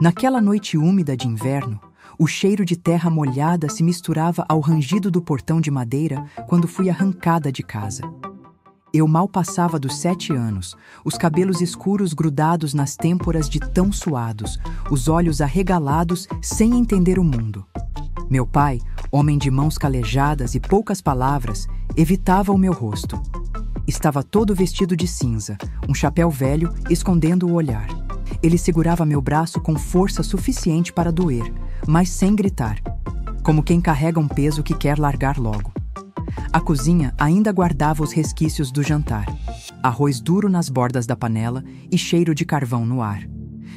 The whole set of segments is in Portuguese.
Naquela noite úmida de inverno, o cheiro de terra molhada se misturava ao rangido do portão de madeira quando fui arrancada de casa. Eu mal passava dos 7 anos, os cabelos escuros grudados nas têmporas de tão suados, os olhos arregalados sem entender o mundo. Meu pai, homem de mãos calejadas e poucas palavras, evitava o meu rosto. Estava todo vestido de cinza, um chapéu velho escondendo o olhar. Ele segurava meu braço com força suficiente para doer, mas sem gritar, como quem carrega um peso que quer largar logo. A cozinha ainda guardava os resquícios do jantar. Arroz duro nas bordas da panela e cheiro de carvão no ar.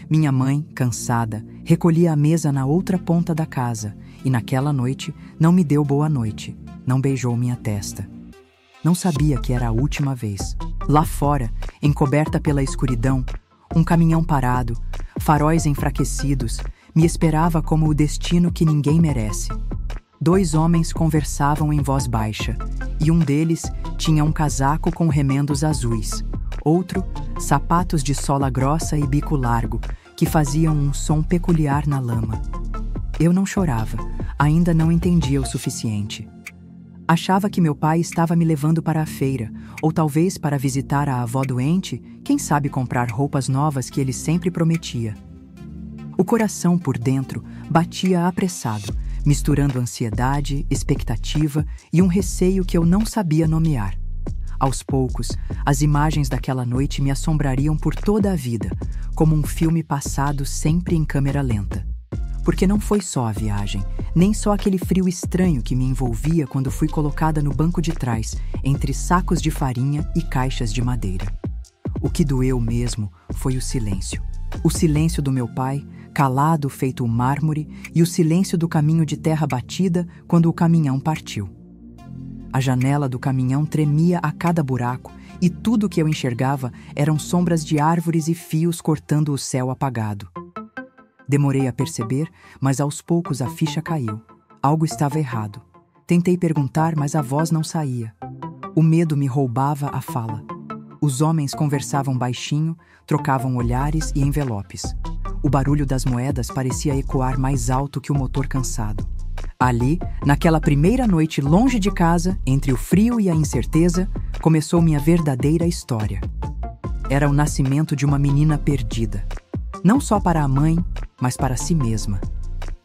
Minha mãe, cansada, recolhia a mesa na outra ponta da casa e naquela noite não me deu boa noite, não beijou minha testa. Não sabia que era a última vez. Lá fora, encoberta pela escuridão, um caminhão parado, faróis enfraquecidos, me esperava como o destino que ninguém merece. 2 homens conversavam em voz baixa, e um deles tinha um casaco com remendos azuis. Outro, sapatos de sola grossa e bico largo, que faziam um som peculiar na lama. Eu não chorava, ainda não entendia o suficiente. Achava que meu pai estava me levando para a feira, ou talvez para visitar a avó doente, quem sabe comprar roupas novas que ele sempre prometia. O coração por dentro batia apressado, misturando ansiedade, expectativa e um receio que eu não sabia nomear. Aos poucos, as imagens daquela noite me assombrariam por toda a vida, como um filme passado sempre em câmera lenta. Porque não foi só a viagem, nem só aquele frio estranho que me envolvia quando fui colocada no banco de trás, entre sacos de farinha e caixas de madeira. O que doeu mesmo foi o silêncio. O silêncio do meu pai, calado feito um mármore, e o silêncio do caminho de terra batida quando o caminhão partiu. A janela do caminhão tremia a cada buraco e tudo o que eu enxergava eram sombras de árvores e fios cortando o céu apagado. Demorei a perceber, mas aos poucos a ficha caiu. Algo estava errado. Tentei perguntar, mas a voz não saía. O medo me roubava a fala. Os homens conversavam baixinho, trocavam olhares e envelopes. O barulho das moedas parecia ecoar mais alto que o motor cansado. Ali, naquela primeira noite longe de casa, entre o frio e a incerteza, começou minha verdadeira história. Era o nascimento de uma menina perdida. Não só para a mãe, mas para si mesma.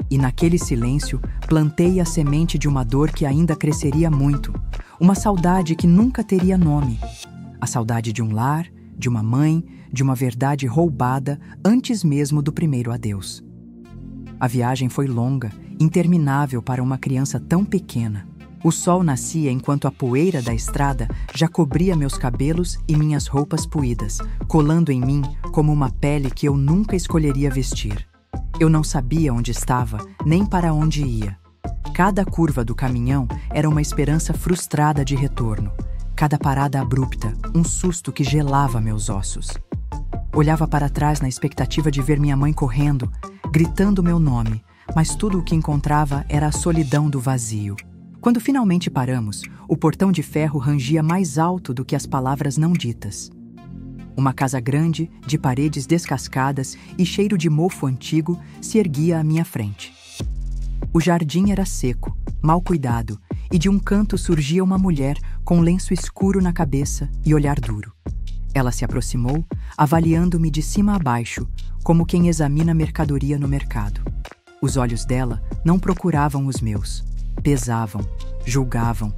E naquele silêncio, plantei a semente de uma dor que ainda cresceria muito, uma saudade que nunca teria nome. A saudade de um lar, de uma mãe, de uma verdade roubada antes mesmo do primeiro adeus. A viagem foi longa, interminável para uma criança tão pequena. O sol nascia enquanto a poeira da estrada já cobria meus cabelos e minhas roupas poídas, colando em mim como uma pele que eu nunca escolheria vestir. Eu não sabia onde estava, nem para onde ia. Cada curva do caminhão era uma esperança frustrada de retorno. Cada parada abrupta, um susto que gelava meus ossos. Olhava para trás na expectativa de ver minha mãe correndo, gritando meu nome, mas tudo o que encontrava era a solidão do vazio. Quando finalmente paramos, o portão de ferro rangia mais alto do que as palavras não ditas. Uma casa grande, de paredes descascadas e cheiro de mofo antigo, se erguia à minha frente. O jardim era seco, mal cuidado, e de um canto surgia uma mulher com lenço escuro na cabeça e olhar duro. Ela se aproximou, avaliando-me de cima a baixo, como quem examina mercadoria no mercado. Os olhos dela não procuravam os meus. Pesavam, julgavam,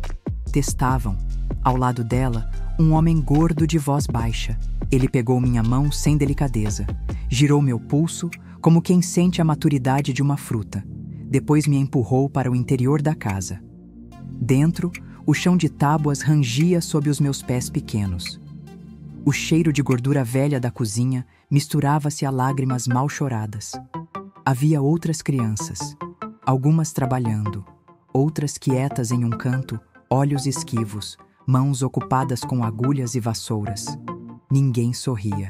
testavam. Ao lado dela, um homem gordo de voz baixa. Ele pegou minha mão sem delicadeza, girou meu pulso, como quem sente a maturidade de uma fruta. Depois me empurrou para o interior da casa. Dentro, o chão de tábuas rangia sob os meus pés pequenos. O cheiro de gordura velha da cozinha misturava-se a lágrimas mal choradas. Havia outras crianças, algumas trabalhando, outras quietas em um canto, olhos esquivos, mãos ocupadas com agulhas e vassouras. Ninguém sorria.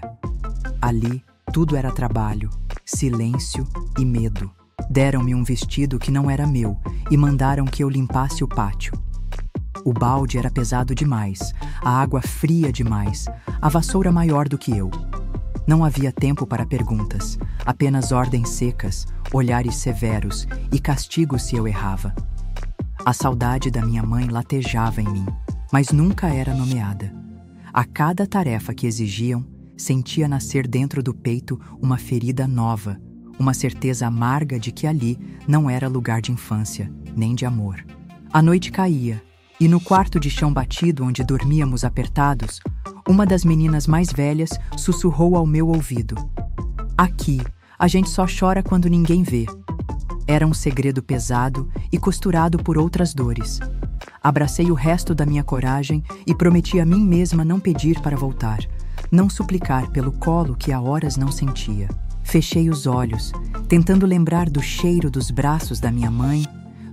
Ali, tudo era trabalho, silêncio e medo. Deram-me um vestido que não era meu e mandaram que eu limpasse o pátio. O balde era pesado demais, a água fria demais, a vassoura maior do que eu. Não havia tempo para perguntas, apenas ordens secas, olhares severos e castigos se eu errava. A saudade da minha mãe latejava em mim, mas nunca era nomeada. A cada tarefa que exigiam, sentia nascer dentro do peito uma ferida nova, uma certeza amarga de que ali não era lugar de infância, nem de amor. A noite caía, e no quarto de chão batido onde dormíamos apertados, uma das meninas mais velhas sussurrou ao meu ouvido: "Aqui, a gente só chora quando ninguém vê." Era um segredo pesado e costurado por outras dores. Abracei o resto da minha coragem e prometi a mim mesma não pedir para voltar, não suplicar pelo colo que há horas não sentia. Fechei os olhos, tentando lembrar do cheiro dos braços da minha mãe,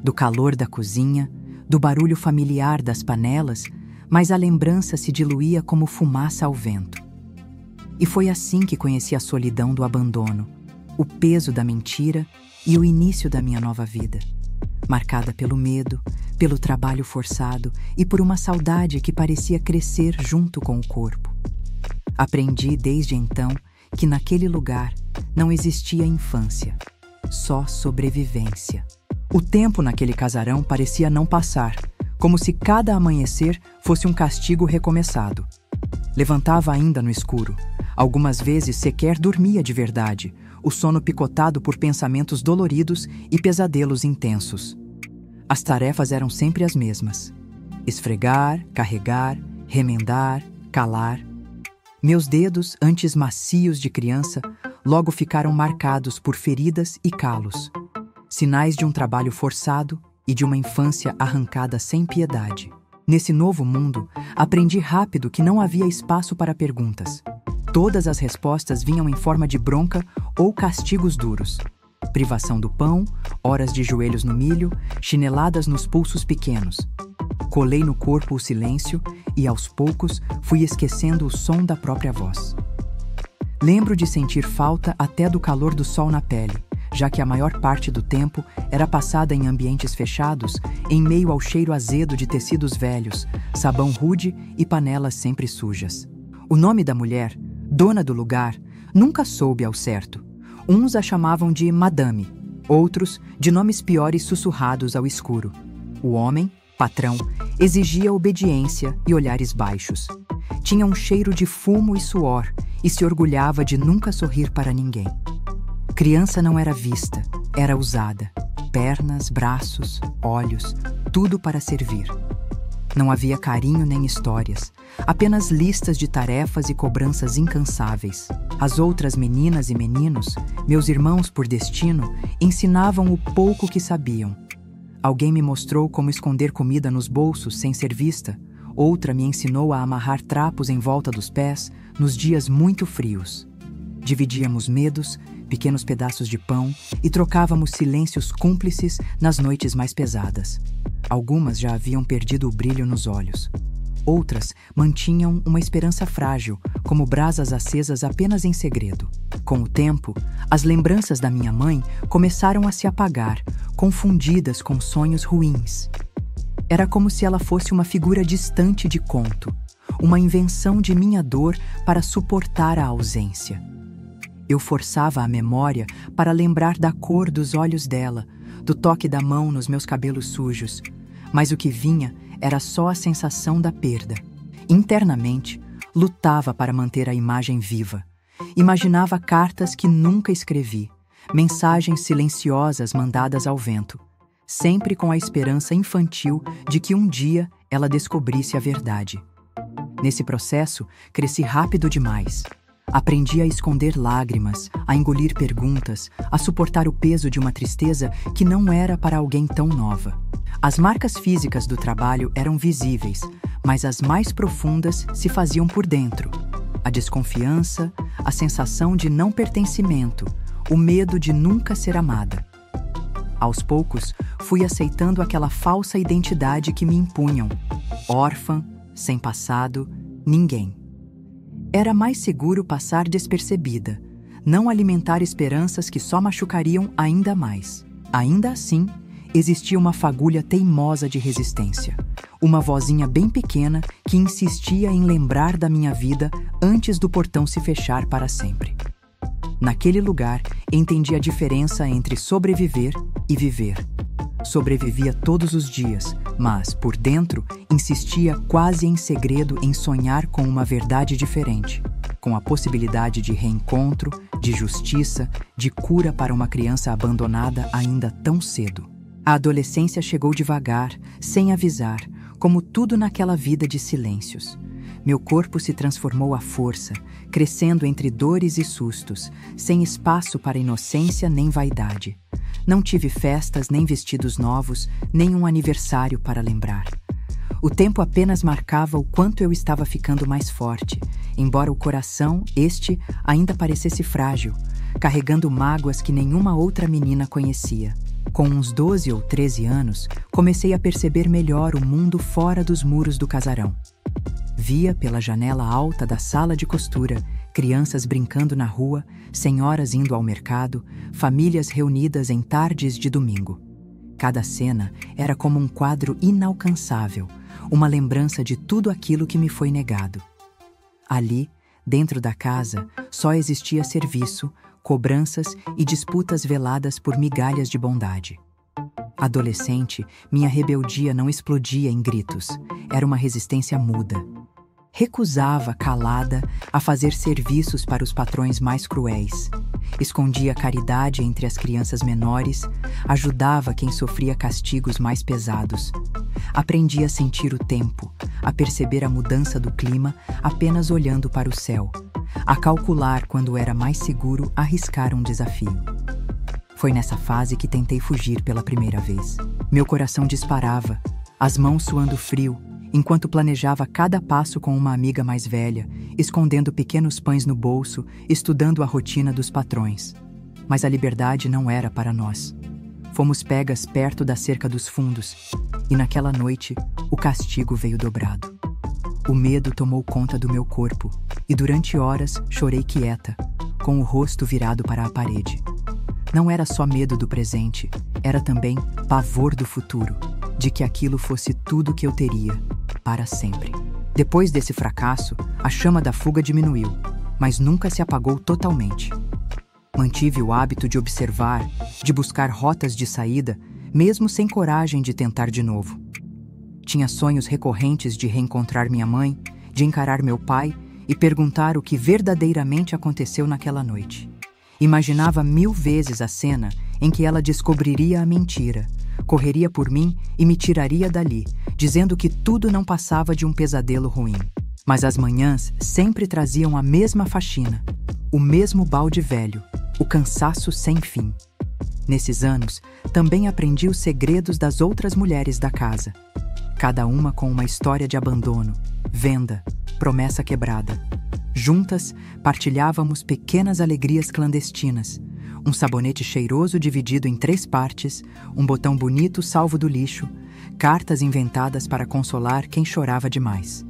do calor da cozinha, do barulho familiar das panelas, mas a lembrança se diluía como fumaça ao vento. E foi assim que conheci a solidão do abandono, o peso da mentira e o início da minha nova vida, marcada pelo medo, pelo trabalho forçado e por uma saudade que parecia crescer junto com o corpo. Aprendi desde então que naquele lugar não existia infância, só sobrevivência. O tempo naquele casarão parecia não passar, como se cada amanhecer fosse um castigo recomeçado. Levantava ainda no escuro. Algumas vezes sequer dormia de verdade, o sono picotado por pensamentos doloridos e pesadelos intensos. As tarefas eram sempre as mesmas: esfregar, carregar, remendar, calar. Meus dedos, antes macios de criança, logo ficaram marcados por feridas e calos, sinais de um trabalho forçado e de uma infância arrancada sem piedade. Nesse novo mundo, aprendi rápido que não havia espaço para perguntas. Todas as respostas vinham em forma de bronca ou castigos duros. Privação do pão, horas de joelhos no milho, chineladas nos pulsos pequenos. Colei no corpo o silêncio e, aos poucos, fui esquecendo o som da própria voz. Lembro de sentir falta até do calor do sol na pele, já que a maior parte do tempo era passada em ambientes fechados, em meio ao cheiro azedo de tecidos velhos, sabão rude e panelas sempre sujas. O nome da mulher, dona do lugar, nunca soube ao certo. Uns a chamavam de Madame, outros de nomes piores sussurrados ao escuro. O homem, patrão, exigia obediência e olhares baixos. Tinha um cheiro de fumo e suor e se orgulhava de nunca sorrir para ninguém. Criança não era vista, era usada. Pernas, braços, olhos, tudo para servir. Não havia carinho nem histórias, apenas listas de tarefas e cobranças incansáveis. As outras meninas e meninos, meus irmãos por destino, ensinavam o pouco que sabiam. Alguém me mostrou como esconder comida nos bolsos sem ser vista. Outra me ensinou a amarrar trapos em volta dos pés nos dias muito frios. Dividíamos medos, pequenos pedaços de pão e trocávamos silêncios cúmplices nas noites mais pesadas. Algumas já haviam perdido o brilho nos olhos. Outras mantinham uma esperança frágil, como brasas acesas apenas em segredo. Com o tempo, as lembranças da minha mãe começaram a se apagar, confundidas com sonhos ruins. Era como se ela fosse uma figura distante de conto, uma invenção de minha dor para suportar a ausência. Eu forçava a memória para lembrar da cor dos olhos dela, do toque da mão nos meus cabelos sujos, mas o que vinha era só a sensação da perda. Internamente, lutava para manter a imagem viva. Imaginava cartas que nunca escrevi, mensagens silenciosas mandadas ao vento, sempre com a esperança infantil de que um dia ela descobrisse a verdade. Nesse processo, cresci rápido demais. Aprendi a esconder lágrimas, a engolir perguntas, a suportar o peso de uma tristeza que não era para alguém tão nova. As marcas físicas do trabalho eram visíveis, mas as mais profundas se faziam por dentro. A desconfiança, a sensação de não pertencimento, o medo de nunca ser amada. Aos poucos, fui aceitando aquela falsa identidade que me impunham. Órfã, sem passado, ninguém. Era mais seguro passar despercebida, não alimentar esperanças que só machucariam ainda mais. Ainda assim, existia uma fagulha teimosa de resistência. Uma vozinha bem pequena que insistia em lembrar da minha vida antes do portão se fechar para sempre. Naquele lugar, entendi a diferença entre sobreviver e viver. Sobrevivia todos os dias, mas, por dentro, insistia quase em segredo em sonhar com uma verdade diferente, com a possibilidade de reencontro, de justiça, de cura para uma criança abandonada ainda tão cedo. A adolescência chegou devagar, sem avisar, como tudo naquela vida de silêncios. Meu corpo se transformou à força, crescendo entre dores e sustos, sem espaço para inocência nem vaidade. Não tive festas, nem vestidos novos, nem um aniversário para lembrar. O tempo apenas marcava o quanto eu estava ficando mais forte, embora o coração, ainda parecesse frágil, carregando mágoas que nenhuma outra menina conhecia. Com uns 12 ou 13 anos, comecei a perceber melhor o mundo fora dos muros do casarão. Via pela janela alta da sala de costura crianças brincando na rua, senhoras indo ao mercado, famílias reunidas em tardes de domingo. Cada cena era como um quadro inalcançável, uma lembrança de tudo aquilo que me foi negado. Ali, dentro da casa, só existia serviço, cobranças e disputas veladas por migalhas de bondade. Adolescente, minha rebeldia não explodia em gritos, era uma resistência muda. Recusava, calada, a fazer serviços para os patrões mais cruéis. Escondia caridade entre as crianças menores, ajudava quem sofria castigos mais pesados. Aprendi a sentir o tempo, a perceber a mudança do clima apenas olhando para o céu, a calcular quando era mais seguro arriscar um desafio. Foi nessa fase que tentei fugir pela primeira vez. Meu coração disparava, as mãos suando frio, enquanto planejava cada passo com uma amiga mais velha, escondendo pequenos pães no bolso, estudando a rotina dos patrões. Mas a liberdade não era para nós. Fomos pegas perto da cerca dos fundos, e naquela noite, o castigo veio dobrado. O medo tomou conta do meu corpo, e durante horas chorei quieta, com o rosto virado para a parede. Não era só medo do presente, era também pavor do futuro, de que aquilo fosse tudo que eu teria, para sempre. Depois desse fracasso, a chama da fuga diminuiu, mas nunca se apagou totalmente. Mantive o hábito de observar, de buscar rotas de saída, mesmo sem coragem de tentar de novo. Tinha sonhos recorrentes de reencontrar minha mãe, de encarar meu pai e perguntar o que verdadeiramente aconteceu naquela noite. Imaginava 1000 vezes a cena em que ela descobriria a mentira, correria por mim e me tiraria dali, dizendo que tudo não passava de um pesadelo ruim. Mas as manhãs sempre traziam a mesma faxina, o mesmo balde velho, o cansaço sem fim. Nesses anos, também aprendi os segredos das outras mulheres da casa, cada uma com uma história de abandono, venda, promessa quebrada. Juntas, partilhávamos pequenas alegrias clandestinas, um sabonete cheiroso dividido em 3 partes, um botão bonito salvo do lixo, cartas inventadas para consolar quem chorava demais.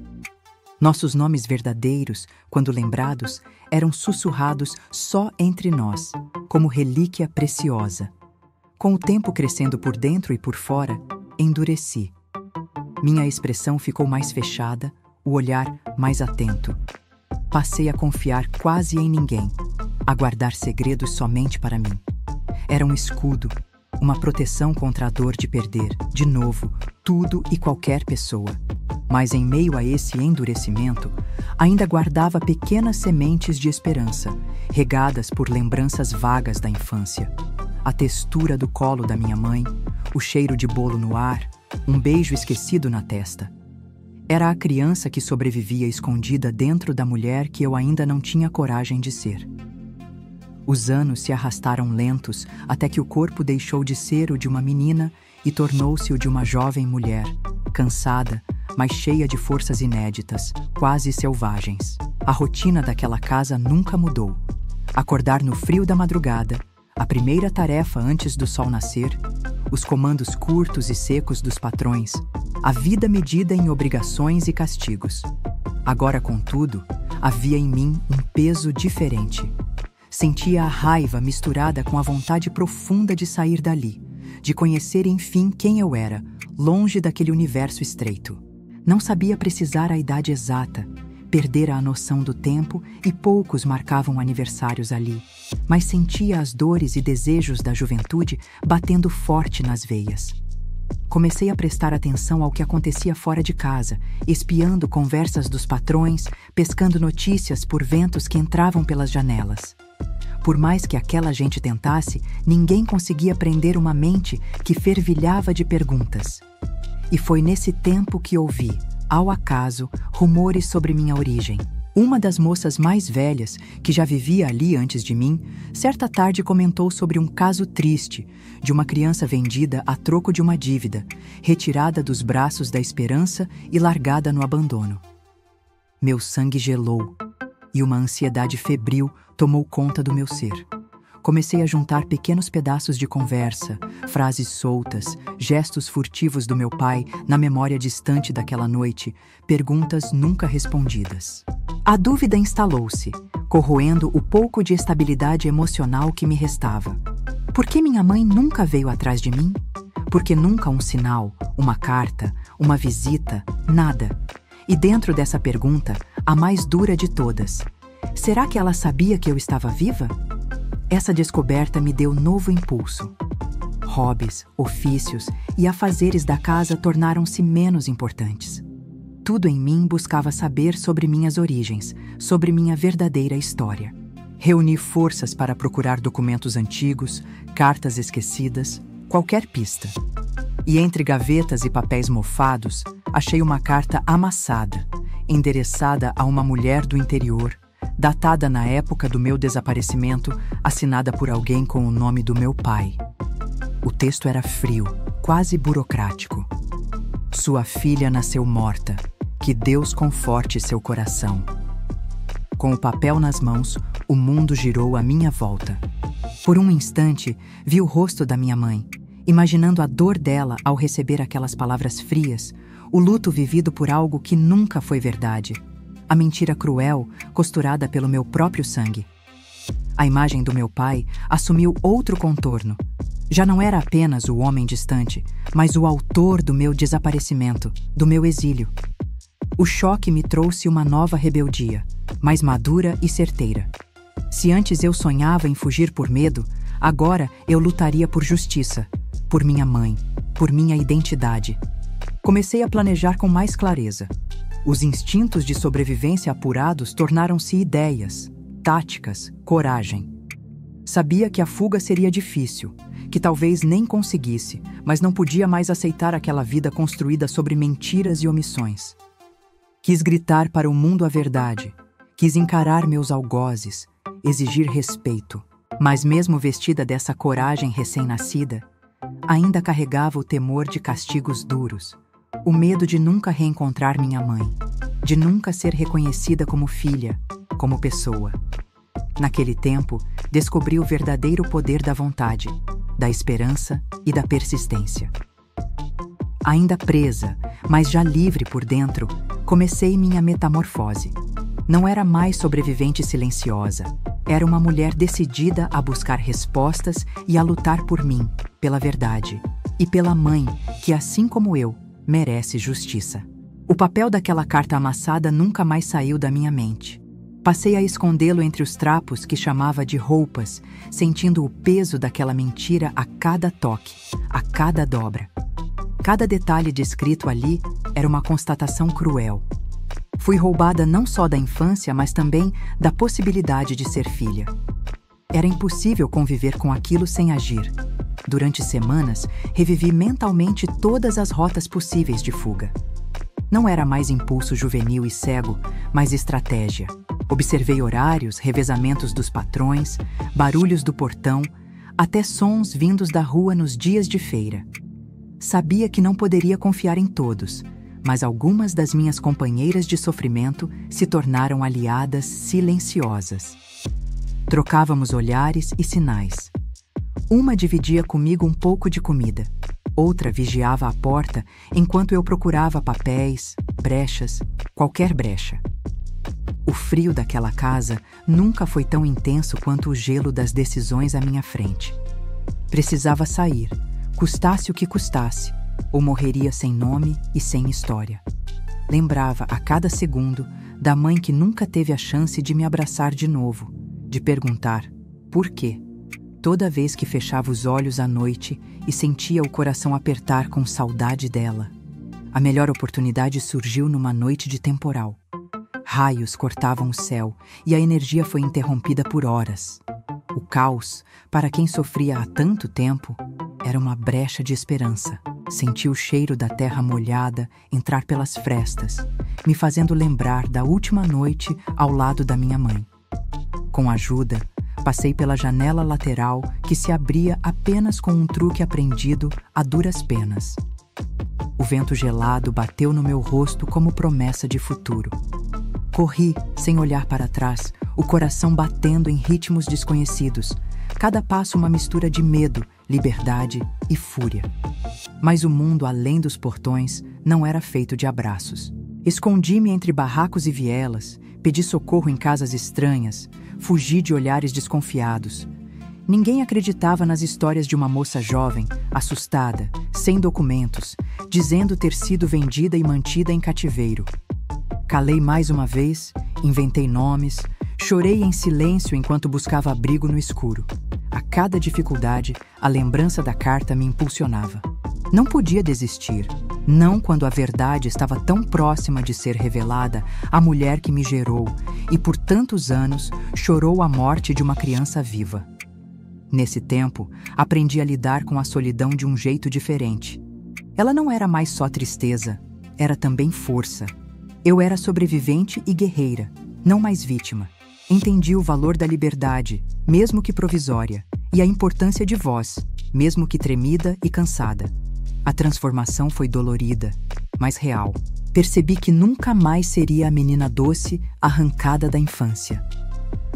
Nossos nomes verdadeiros, quando lembrados, eram sussurrados só entre nós, como relíquia preciosa. Com o tempo crescendo por dentro e por fora, endureci. Minha expressão ficou mais fechada, o olhar mais atento. Passei a confiar quase em ninguém, a guardar segredos somente para mim. Era um escudo, uma proteção contra a dor de perder, de novo, tudo e qualquer pessoa. Mas em meio a esse endurecimento, ainda guardava pequenas sementes de esperança, regadas por lembranças vagas da infância. A textura do colo da minha mãe, o cheiro de bolo no ar, um beijo esquecido na testa. Era a criança que sobrevivia escondida dentro da mulher que eu ainda não tinha coragem de ser. Os anos se arrastaram lentos até que o corpo deixou de ser o de uma menina e tornou-se o de uma jovem mulher, cansada, mas cheia de forças inéditas, quase selvagens. A rotina daquela casa nunca mudou. Acordar no frio da madrugada, a primeira tarefa antes do sol nascer, os comandos curtos e secos dos patrões, a vida medida em obrigações e castigos. Agora, contudo, havia em mim um peso diferente. Sentia a raiva misturada com a vontade profunda de sair dali, de conhecer enfim quem eu era, longe daquele universo estreito. Não sabia precisar a idade exata, perdera a noção do tempo e poucos marcavam aniversários ali, mas sentia as dores e desejos da juventude batendo forte nas veias. Comecei a prestar atenção ao que acontecia fora de casa, espiando conversas dos patrões, pescando notícias por ventos que entravam pelas janelas. Por mais que aquela gente tentasse, ninguém conseguia prender uma mente que fervilhava de perguntas. E foi nesse tempo que ouvi, ao acaso, rumores sobre minha origem. Uma das moças mais velhas, que já vivia ali antes de mim, certa tarde comentou sobre um caso triste de uma criança vendida a troco de uma dívida, retirada dos braços da esperança e largada no abandono. Meu sangue gelou e uma ansiedade febril tomou conta do meu ser. Comecei a juntar pequenos pedaços de conversa, frases soltas, gestos furtivos do meu pai na memória distante daquela noite, perguntas nunca respondidas. A dúvida instalou-se, corroendo o pouco de estabilidade emocional que me restava. Por que minha mãe nunca veio atrás de mim? Por que nunca um sinal, uma carta, uma visita, nada? E dentro dessa pergunta, a mais dura de todas: será que ela sabia que eu estava viva? Essa descoberta me deu novo impulso. Hobbies, ofícios e afazeres da casa tornaram-se menos importantes. Tudo em mim buscava saber sobre minhas origens, sobre minha verdadeira história. Reuni forças para procurar documentos antigos, cartas esquecidas, qualquer pista. E entre gavetas e papéis mofados, achei uma carta amassada, endereçada a uma mulher do interior, datada na época do meu desaparecimento, assinada por alguém com o nome do meu pai. O texto era frio, quase burocrático. Sua filha nasceu morta. Que Deus conforte seu coração. Com o papel nas mãos, o mundo girou à minha volta. Por um instante, vi o rosto da minha mãe, imaginando a dor dela ao receber aquelas palavras frias, o luto vivido por algo que nunca foi verdade, a mentira cruel costurada pelo meu próprio sangue. A imagem do meu pai assumiu outro contorno. Já não era apenas o homem distante, mas o autor do meu desaparecimento, do meu exílio. O choque me trouxe uma nova rebeldia, mais madura e certeira. Se antes eu sonhava em fugir por medo, agora eu lutaria por justiça, por minha mãe, por minha identidade. Comecei a planejar com mais clareza. Os instintos de sobrevivência apurados tornaram-se ideias, táticas, coragem. Sabia que a fuga seria difícil, que talvez nem conseguisse, mas não podia mais aceitar aquela vida construída sobre mentiras e omissões. Quis gritar para o mundo a verdade, quis encarar meus algozes, exigir respeito. Mas mesmo vestida dessa coragem recém-nascida, ainda carregava o temor de castigos duros, o medo de nunca reencontrar minha mãe, de nunca ser reconhecida como filha, como pessoa. Naquele tempo, descobri o verdadeiro poder da vontade, da esperança e da persistência. Ainda presa, mas já livre por dentro, comecei minha metamorfose. Não era mais sobrevivente silenciosa. Era uma mulher decidida a buscar respostas e a lutar por mim, pela verdade, e pela mãe, que, assim como eu, merece justiça. O papel daquela carta amassada nunca mais saiu da minha mente. Passei a escondê-lo entre os trapos que chamava de roupas, sentindo o peso daquela mentira a cada toque, a cada dobra. Cada detalhe descrito ali era uma constatação cruel. Fui roubada não só da infância, mas também da possibilidade de ser filha. Era impossível conviver com aquilo sem agir. Durante semanas, revivi mentalmente todas as rotas possíveis de fuga. Não era mais impulso juvenil e cego, mas estratégia. Observei horários, revezamentos dos patrões, barulhos do portão, até sons vindos da rua nos dias de feira. Sabia que não poderia confiar em todos, mas algumas das minhas companheiras de sofrimento se tornaram aliadas silenciosas. Trocávamos olhares e sinais. Uma dividia comigo um pouco de comida. Outra vigiava a porta enquanto eu procurava papéis, brechas, qualquer brecha. O frio daquela casa nunca foi tão intenso quanto o gelo das decisões à minha frente. Precisava sair, custasse o que custasse, ou morreria sem nome e sem história. Lembrava a cada segundo da mãe que nunca teve a chance de me abraçar de novo, de perguntar por quê, toda vez que fechava os olhos à noite e sentia o coração apertar com saudade dela. A melhor oportunidade surgiu numa noite de temporal. Raios cortavam o céu e a energia foi interrompida por horas. O caos, para quem sofria há tanto tempo, era uma brecha de esperança. Senti o cheiro da terra molhada entrar pelas frestas, me fazendo lembrar da última noite ao lado da minha mãe. Com ajuda, passei pela janela lateral que se abria apenas com um truque aprendido a duras penas. O vento gelado bateu no meu rosto como promessa de futuro. Corri, sem olhar para trás, o coração batendo em ritmos desconhecidos, cada passo uma mistura de medo, liberdade e fúria. Mas o mundo além dos portões não era feito de abraços. Escondi-me entre barracos e vielas, pedi socorro em casas estranhas, fugi de olhares desconfiados. Ninguém acreditava nas histórias de uma moça jovem, assustada, sem documentos, dizendo ter sido vendida e mantida em cativeiro. Calei mais uma vez, inventei nomes, chorei em silêncio enquanto buscava abrigo no escuro. A cada dificuldade, a lembrança da carta me impulsionava. Não podia desistir, não quando a verdade estava tão próxima de ser revelada à mulher que me gerou e por tantos anos chorou a morte de uma criança viva. Nesse tempo, aprendi a lidar com a solidão de um jeito diferente. Ela não era mais só tristeza, era também força. Eu era sobrevivente e guerreira, não mais vítima. Entendi o valor da liberdade, mesmo que provisória, e a importância de voz, mesmo que tremida e cansada. A transformação foi dolorida, mas real. Percebi que nunca mais seria a menina doce arrancada da infância.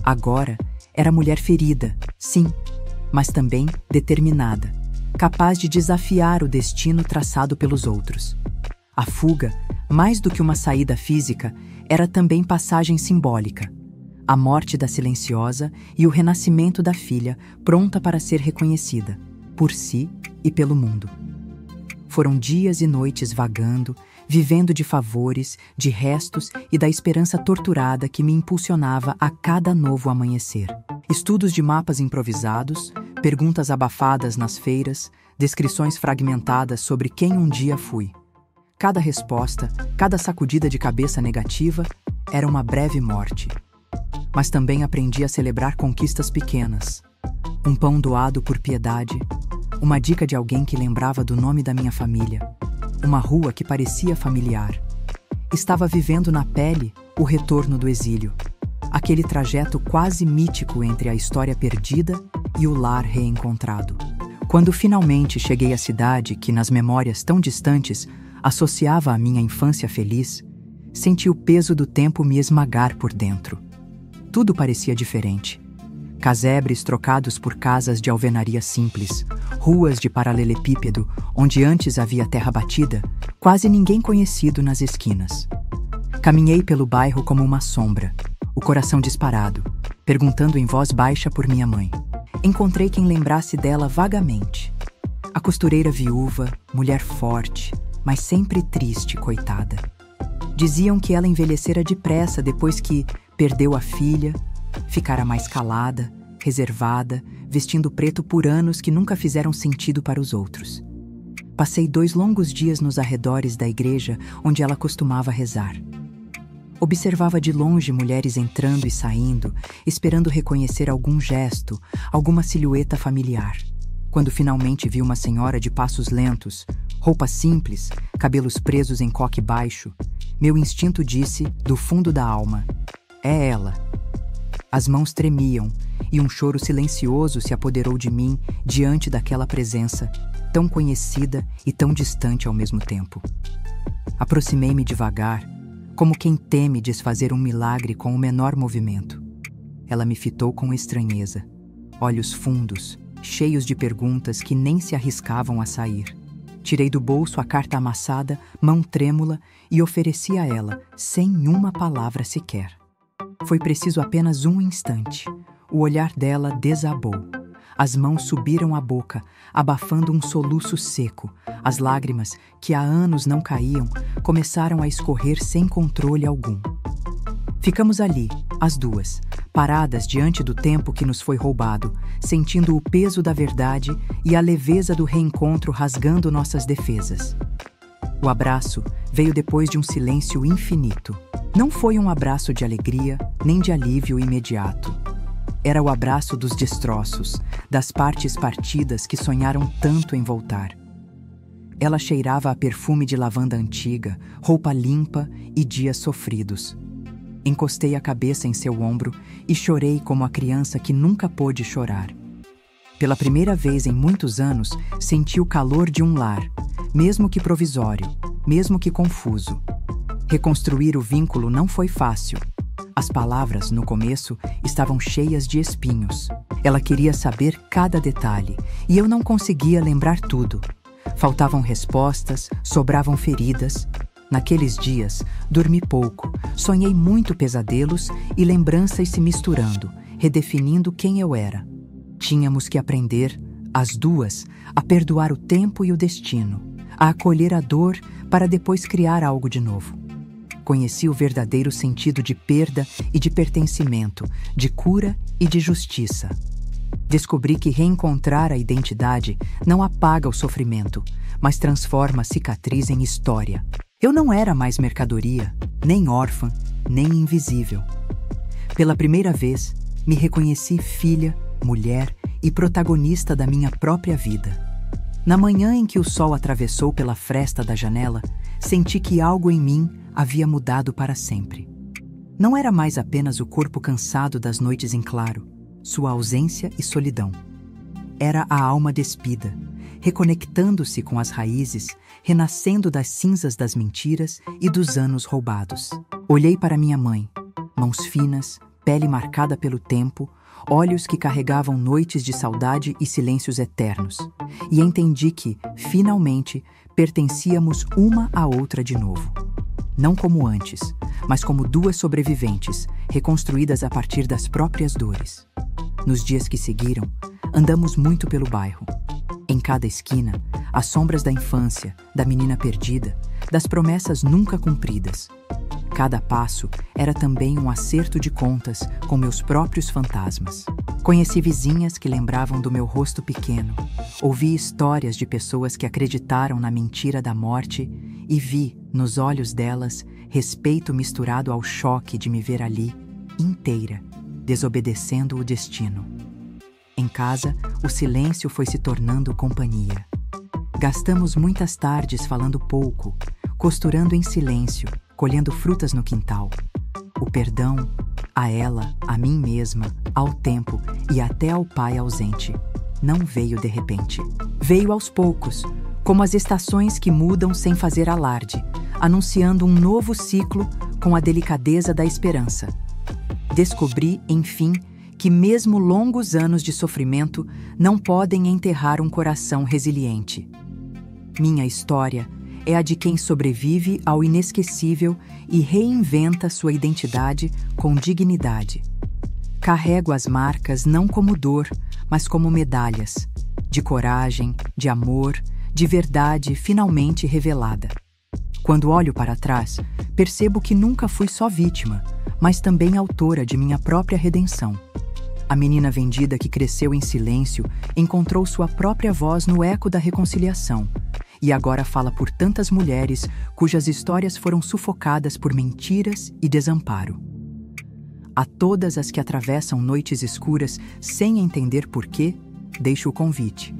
Agora, era mulher ferida, sim, mas também determinada, capaz de desafiar o destino traçado pelos outros. A fuga, mais do que uma saída física, era também passagem simbólica. A morte da silenciosa e o renascimento da filha, pronta para ser reconhecida, por si e pelo mundo. Foram dias e noites vagando, vivendo de favores, de restos e da esperança torturada que me impulsionava a cada novo amanhecer. Estudos de mapas improvisados, perguntas abafadas nas feiras, descrições fragmentadas sobre quem um dia fui. Cada resposta, cada sacudida de cabeça negativa, era uma breve morte. Mas também aprendi a celebrar conquistas pequenas. Um pão doado por piedade, uma dica de alguém que lembrava do nome da minha família, uma rua que parecia familiar. Estava vivendo na pele o retorno do exílio, aquele trajeto quase mítico entre a história perdida e o lar reencontrado. Quando finalmente cheguei à cidade que, nas memórias tão distantes, associava à minha infância feliz, senti o peso do tempo me esmagar por dentro. Tudo parecia diferente. Casebres trocados por casas de alvenaria simples, ruas de paralelepípedo onde antes havia terra batida, quase ninguém conhecido nas esquinas. Caminhei pelo bairro como uma sombra, o coração disparado, perguntando em voz baixa por minha mãe. Encontrei quem lembrasse dela vagamente. A costureira viúva, mulher forte, mas sempre triste, coitada. Diziam que ela envelhecera depressa depois que perdeu a filha, ficara mais calada, reservada, vestindo preto por anos que nunca fizeram sentido para os outros. Passei 2 longos dias nos arredores da igreja onde ela costumava rezar. Observava de longe mulheres entrando e saindo, esperando reconhecer algum gesto, alguma silhueta familiar. Quando finalmente vi uma senhora de passos lentos, roupa simples, cabelos presos em coque baixo, meu instinto disse, do fundo da alma, é ela. As mãos tremiam e um choro silencioso se apoderou de mim diante daquela presença, tão conhecida e tão distante ao mesmo tempo. Aproximei-me devagar, como quem teme desfazer um milagre com o menor movimento. Ela me fitou com estranheza, olhos fundos, cheios de perguntas que nem se arriscavam a sair. Tirei do bolso a carta amassada, mão trêmula, e ofereci a ela, sem uma palavra sequer. Foi preciso apenas um instante. O olhar dela desabou. As mãos subiram à boca, abafando um soluço seco. As lágrimas, que há anos não caíam, começaram a escorrer sem controle algum. Ficamos ali, as duas, paradas diante do tempo que nos foi roubado, sentindo o peso da verdade e a leveza do reencontro rasgando nossas defesas. O abraço veio depois de um silêncio infinito. Não foi um abraço de alegria, nem de alívio imediato. Era o abraço dos destroços, das partes partidas que sonharam tanto em voltar. Ela cheirava a perfume de lavanda antiga, roupa limpa e dias sofridos. Encostei a cabeça em seu ombro e chorei como a criança que nunca pôde chorar. Pela primeira vez em muitos anos, senti o calor de um lar, mesmo que provisório, mesmo que confuso. Reconstruir o vínculo não foi fácil. As palavras, no começo, estavam cheias de espinhos. Ela queria saber cada detalhe, e eu não conseguia lembrar tudo. Faltavam respostas, sobravam feridas. Naqueles dias, dormi pouco, sonhei muito pesadelos e lembranças se misturando, redefinindo quem eu era. Tínhamos que aprender, as duas, a perdoar o tempo e o destino, a acolher a dor para depois criar algo de novo. Conheci o verdadeiro sentido de perda e de pertencimento, de cura e de justiça. Descobri que reencontrar a identidade não apaga o sofrimento, mas transforma a cicatriz em história. Eu não era mais mercadoria, nem órfã, nem invisível. Pela primeira vez, me reconheci filha, mulher e protagonista da minha própria vida. Na manhã em que o sol atravessou pela fresta da janela, senti que algo em mim havia mudado para sempre. Não era mais apenas o corpo cansado das noites em claro, sua ausência e solidão. Era a alma despida, reconectando-se com as raízes, renascendo das cinzas das mentiras e dos anos roubados. Olhei para minha mãe, mãos finas, pele marcada pelo tempo, olhos que carregavam noites de saudade e silêncios eternos, e entendi que, finalmente, pertencíamos uma à outra de novo. Não como antes, mas como duas sobreviventes, reconstruídas a partir das próprias dores. Nos dias que seguiram, andamos muito pelo bairro. Em cada esquina, as sombras da infância, da menina perdida, das promessas nunca cumpridas. Cada passo era também um acerto de contas com meus próprios fantasmas. Conheci vizinhas que lembravam do meu rosto pequeno, ouvi histórias de pessoas que acreditaram na mentira da morte e vi, nos olhos delas, respeito misturado ao choque de me ver ali, inteira, desobedecendo o destino. Em casa, o silêncio foi se tornando companhia. Gastamos muitas tardes falando pouco, costurando em silêncio, colhendo frutas no quintal. O perdão, a ela, a mim mesma, ao tempo e até ao pai ausente, não veio de repente. Veio aos poucos, como as estações que mudam sem fazer alarde, anunciando um novo ciclo com a delicadeza da esperança. Descobri, enfim, que mesmo longos anos de sofrimento não podem enterrar um coração resiliente. Minha história é a de quem sobrevive ao inesquecível e reinventa sua identidade com dignidade. Carrego as marcas não como dor, mas como medalhas, de coragem, de amor, de verdade finalmente revelada. Quando olho para trás, percebo que nunca fui só vítima, mas também autora de minha própria redenção. A menina vendida que cresceu em silêncio encontrou sua própria voz no eco da reconciliação e agora fala por tantas mulheres cujas histórias foram sufocadas por mentiras e desamparo. A todas as que atravessam noites escuras sem entender porquê, deixo o convite.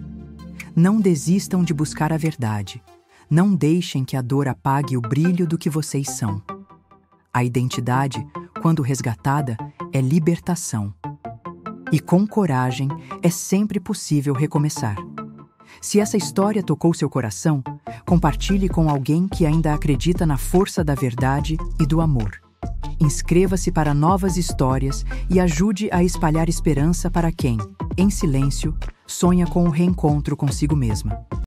Não desistam de buscar a verdade. Não deixem que a dor apague o brilho do que vocês são. A identidade, quando resgatada, é libertação. E com coragem é sempre possível recomeçar. Se essa história tocou seu coração, compartilhe com alguém que ainda acredita na força da verdade e do amor. Inscreva-se para novas histórias e ajude a espalhar esperança para quem, em silêncio, sonha com o reencontro consigo mesma.